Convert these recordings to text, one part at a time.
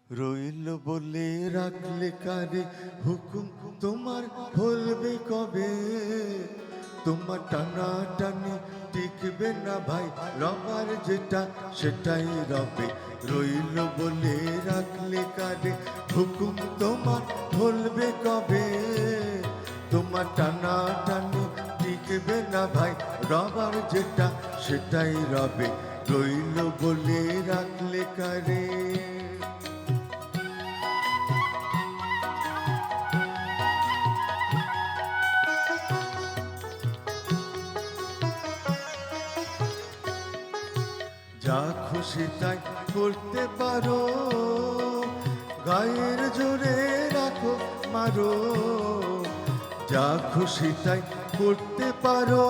রইল বলে রাখলে কারে হুকুম তোমার বলবে কবে? তোমার টানা টানি টিকবে না ভাই, রবার যেটা সেটাই রবে। রইল বলে রাখলে কারে হুকুম তোমার বলবে কবে? তোমার টানা টানি টিকবে না ভাই, রবার যেটা সেটাই রবে। রইল বলে রাখলে কারে। যা খুশি তাই করতে পারো, গায়ের জোরে রাখো মারো। যা খুশি তাই করতে পারো,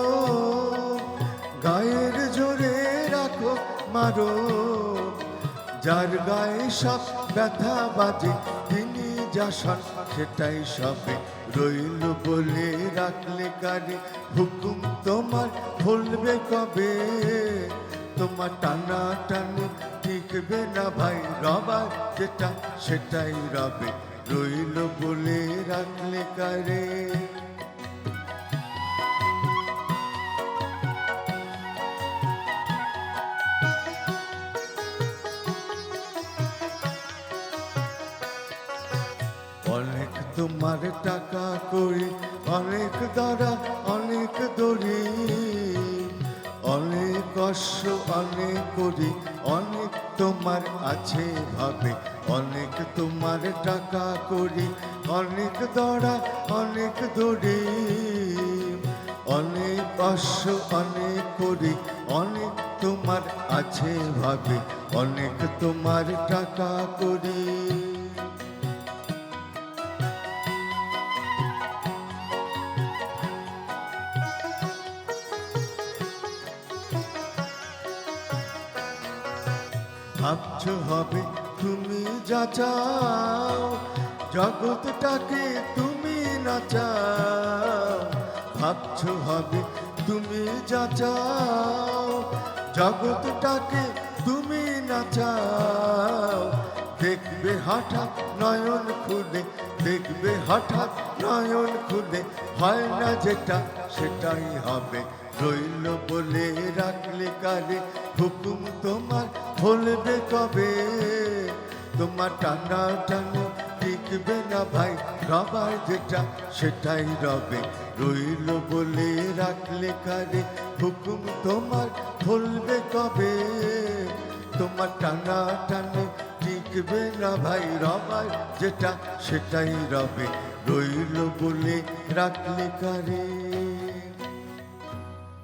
গায়ের জোরে রাখো মারো। যার গায়ে সব ব্যথা বাজে তিনি যা সন সেটাই সবে। রইল বলে রাখলে কারে হুকুম তোমার ভুলবে কবে? তোমার টানা টানি টিকবে না ভাই, রবার যেটা সেটাই রবে। রইল বলে রাখলে কারে। অনেক তোমার টাকা করি, অনেক দ্বারা অনেক দড়ি, অনেক কষ্ট অনেক করি, অনেক তোমার আছে ভাবে। অনেক তোমার টাকা করি, অনেক দড়া অনেক দড়ি, অনেক কষ্ট অনেক করি, অনেক তোমার আছে ভাবে। অনেক তোমার টাকা করি। ভাবছো হবে তুমি যা চাও, জগৎটাকে তুমি নাচাও। ভাবছো হবে তুমি যা চাও, জগৎটাকে তুমি নাচাও। দেখবে হঠাৎ নয়ন খুলে, দেখবে হঠাৎ নয়ন খুলে, হয় না যেটা সেটাই হবে। রইল বলে রাখলে কারে হুকুম তোমার ভুলবে কবে? তোমার টানা টানি টিকবে না ভাই, রবার যেটা সেটাই রবে। রইল বলে রাখলে কারে হুকুম তোমার ভুলবে কবে? তোমার টানা টানি টিকবে না ভাই, রবার যেটা সেটাই রবে। রইল বলে রাখলে কারে।